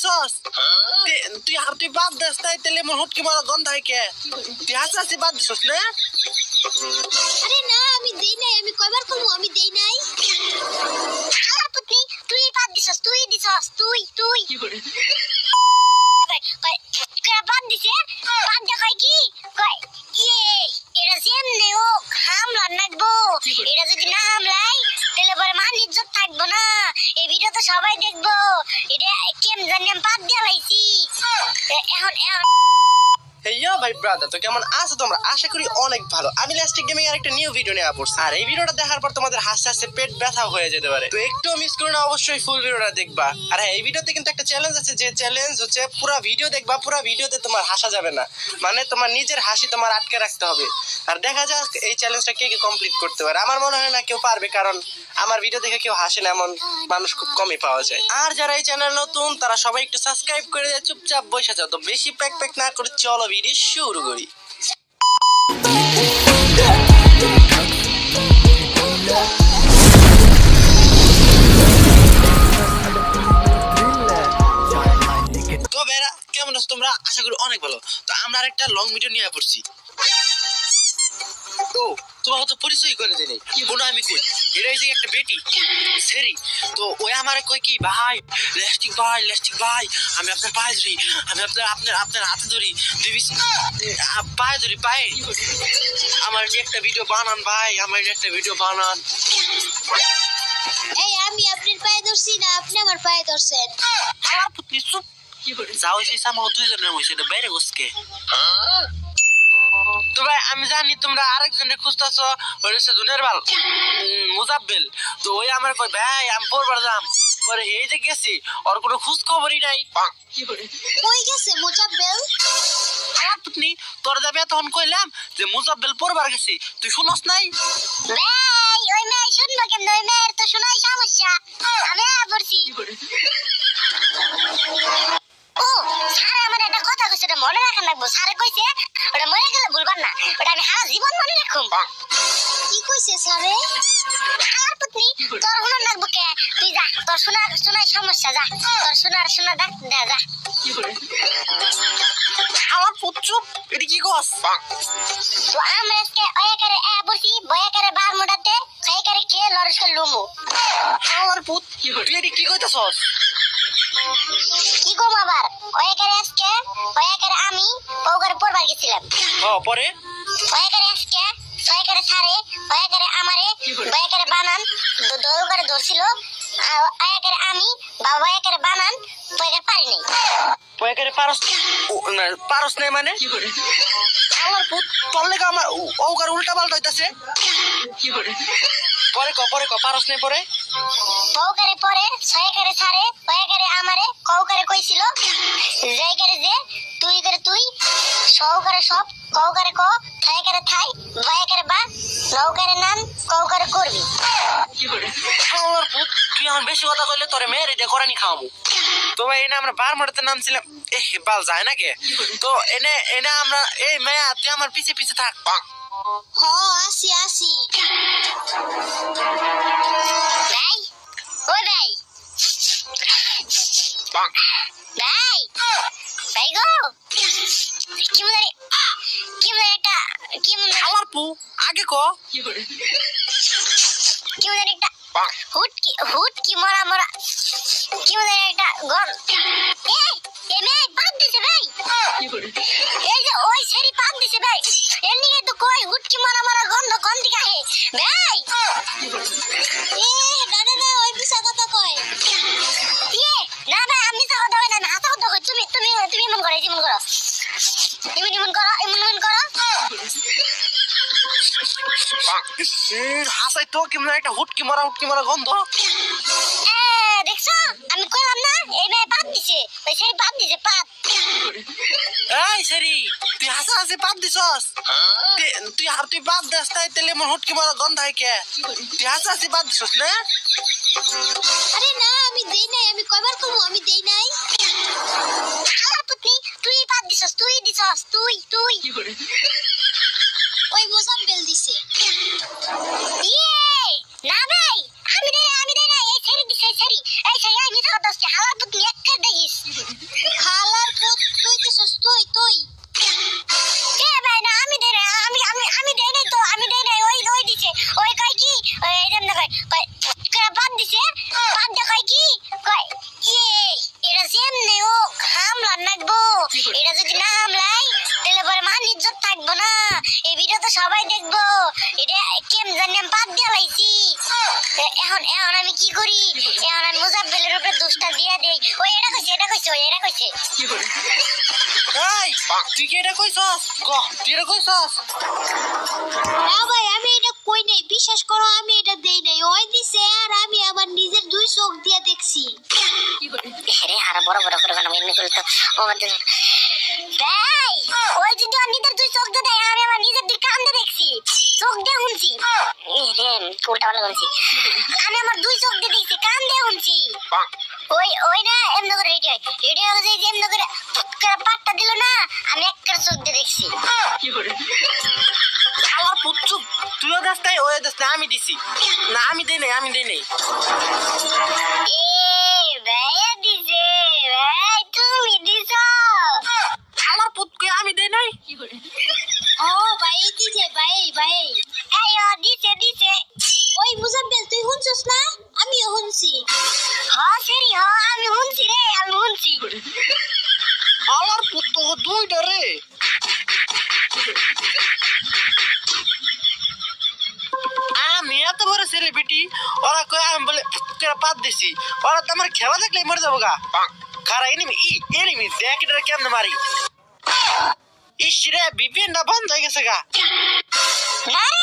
দিছস তুই বাদ দেস তাই তেলে মোর হুটকি মারা গন্ধ হয় কে তুই হাসাহাসি বাদ দিছস না আরে না আমি দেই নাই আমি কয়বার কমু আমি দেই নাই শালা পুতনি তুই বাদ দিছস তুই কি করে কয় বাদ দিছে বাদ দে কয় কি কয় এটা যেমনে ও হামলা নাকবো এটা যদি না হামলাই তাহলে পরে মান ইজ্জত থাকবো না এই ভিডিও তো সবাই দেখবো এটা কেম জানি আমি বাদ দিয়ে লাইছি এখন হেইয়া ভাই ব্রাদার তো কেমন আছো তোমরা আশা করি অনেক ভালো আমি লাস্টিক গেমিং এর একটা নিউ ভিডিও নিয়ে পড়ছি আর এই ভিডিওটা দেখার পর তোমাদের হাসতে হাসতে পেট ব্যথা হয়ে যেতে পারে তো একটু মিস করো না অবশ্যই ফুল ভিডিওটা দেখবা আর হ্যাঁ এই ভিডিওতে কিন্তু একটা চ্যালেঞ্জ আছে যে চ্যালেঞ্জ হচ্ছে পুরো ভিডিও দেখবা পুরো ভিডিওতে তোমার হাসা যাবে না মানে তোমার নিজের হাসি তোমার আটকে রাখতে হবে আর দেখা যাক এই চ্যালেঞ্জটা কে কে কমপ্লিট করতে পারে আমার মনে হয় না কেউ পারবে কারণ আমার ভিডিও দেখে কেউ হাসে না এমন মানুষ খুব কমই পাওয়া যায় আর যারা এই চ্যানেল নতুন তারা সবাই একটু সাবস্ক্রাইব করে দেয় চুপচাপ বসে যাও তো বেশি প্যাক প্যাক না করে চলো ভিডিও শুরু করি তো বেরা কেমন আছো তোমরা আশা করি অনেক ভালো তো আমরা একটা লং ভিডিও নিয়ে পড়ছি তো তোমাকে তো পরিচয় করে দেয় কোনো আমি কই এটা হচ্ছে একটা বেটি সেরি তো ওই আমার কই কি ভাই লেস্টিক ভাই আমি আপনার পায়ে ধরি আমি আপনার হাতে ধরি পায়ে ধরি পায়ে আমার একটা ভিডিও বানান ভাই আমার একটা ভিডিও বানান এই আমি আপনার পায়ে ধরছি না আপনি আমার পায়ে ধরছেন আমার পুত্র চুপ যাও সেই সামনে দুইজনের মধ্যে এটা বাইরে বসকে তো ভাই আমি জানি তোমরা আরেকজনের খুঁজতেছো ওই হচ্ছে দুনের বাল মুজাব্বেল তো ওই আমার কই ভাই আমি পড়বার যাম পরে এই যে গেছি ওর কোনো খোঁজ খবরই নাই কই গেছে মুজাব্বেল আমার পুতনি তোর যাবে তখন কইলাম যে মুজাব্বেল পড়বার গেছি তুই শুনস নাই ভাই ওই মেয়ে শুনবো কেন ওই মেয়ের তো শোনাই সমস্যা আমি পড়ছি ও স্যার আমার একটা কথা কইছে এটা মনে রাখা লাগবো স্যারে কইছে ওটা মরে গেলে ভুলবার না ওটা আমি সারা জীবন মনে রাখুম কি কইছে স্যারে আমার পুতনি তোর হুনর লাগবো কে তুই যা তোর শোনার সমস্যা যা তোর শোনা দেখ যা আমার পুত চুপ এটা কি কস তো আমরা আজকে ওয়াকারে বসি বয়াকারে বার মোড়াতে খাইকারে খেয়ে লড়সকে লুমু আমার পুত তুই এটা কি কইতাছস কি গো আবার ওয়াকারে আমি পৌগারে পড়বার গেছিলাম পরে ওয়াকারে আজকে ছয়কারে ছাড়ে ওয়াকারে আমারে ওয়াকারে বানান দৌড় ধরছিল ওয়াকারে আমি বাবা ওয়াকারে বানান পয়কারে পারি নাই পয়কারে পারস নাই মানে আমার পুত তোর লেগে আমার ওগার উল্টা পাল্টা হইতাছে পরে ক পারস নাই পরে পৌকারে পরে ছয়কারে ছাড়ে ওয়াকারে আমারে কৌকারে কইছিল জায়গারে যে তুই করে তুই সৌকারে সব কৌকারে ক থাইকারে থাই ওয়াকারে বা নৌকারে নাম কৌকারে করবি আমার পুত তুই আমার বেশি কথা কইলে তোরে মেয়ের এটা করানি খাওয়াবো তো ভাই এনে আমরা বার মোড়াতে নামছিলাম বাল যায় না কে তো এনে আমরা এই মেয়া তুই আমার পিছে পিছে থাক হ আসি ভাই ওই ভাই ভাই গো কি মনে আমার পু আগে ক একটা হুট কি মরা কি মনে একটা গর এ ভাই বাদ দিছে ভাই এই যে ওই সেরি বাদ দিছে ভাই এর নিয়ে তো কই হুট কি মরা গন্ধ কোন দিকে আহে ভাই না ওই পিছা কথা কয় না ভাই আমি তো কথা না হাতা কথা কই তুমি মন করো যেমন করো এমন করো হাসাই তো কেমন একটা হুটকি মারা গন্ধ দেখছো আমি কইলাম না এই ভাই বাদ দিছে ওই সেই বাদ দিছে পাত এই সেরি তুই হাসাহাসি বাদ দিছস তুই বাদ দেস তাই তেলে মোর হুটকি মারা গন্ধ হয় কে তুই হাসাহাসি বাদ দিছস না আরে না আমি দেই নাই আমি কয়বার কমু আমি দেই নাই শালা পুতনি তুই বাদ দিছস তুই ওই মোজাম্বেল দিছে না ভাই আমি দেই না এই ছেড়ে দিছে এই ছেড়ে আমি তো দশটা হালা পুতনি একটা দেইস এটা যদি না হামলাই তাহলে পরে মান ইজ্জত থাকবো না। এই ভিডিও তো সবাই দেখবো। এটা কেম জানি আমি বাদ দিয়ে লাইছি। এখন এখন আমি কি করি? এখন আমি মুজাব্বেলের উপরে দোষটা দিয়ে দেই। ওই এটা কইছে ওই এটা কইছে। এই তুই কি এটা কইছস? কহ তুই এটা কইছস? না ভাই আমি এটা কই নাই, বিশ্বাস করো আমি এটা দেই নাই, ওই দিছে আর আমি আমার নিজের দুই চোখ দিয়ে দেখছি। আরে আর বড় বড় করে বানাবো এমনি করলে তো আমাদের ভাই ওই যদি আমি নিজের দুই চোখ দিয়ে দেয়, আমি আমার নিজের দুই কান দিয়ে দেখছি, চোখ দিয়ে শুনছি। রে উল্টা পাল্টা শুনছি। আমি আমার দুই চোখ দিয়ে দেখছি, কান দিয়ে শুনছি। ওই না এমনি করে রেডি হয়ে যায় যে এমনি করে পাট্টা দিল না, আমি একটা চোখ দিয়ে দেখছি। আমার পুচ্ছু তুইও দাস তাই ওই দাস না আমি দিছি না আমি দেই নাই এ ভাইয়া দিছে, ভাই তুমি দিছো। আমার পুতকে আমি দেই নাই। ও ভাই দিছে, ভাই এই ও দিছে। ওই মুজাব্বেল তুই শুনছস না? আমিও শুনছি। সেরি আমি শুনছি রে, আমি শুনছি। আমার পুত্র দুইটা রে। আমি এত বড় সেলিব্রিটি, ওরা কই আমি বলে পাত দিছি, ওরা তো আমার খেলা দেখলে মরে যাবো গা। খারা এনিমি দেখ এটা কেমনে মারি। ইস রে বিপিএনটা বন্ধ হয়ে গেছে গা। না রে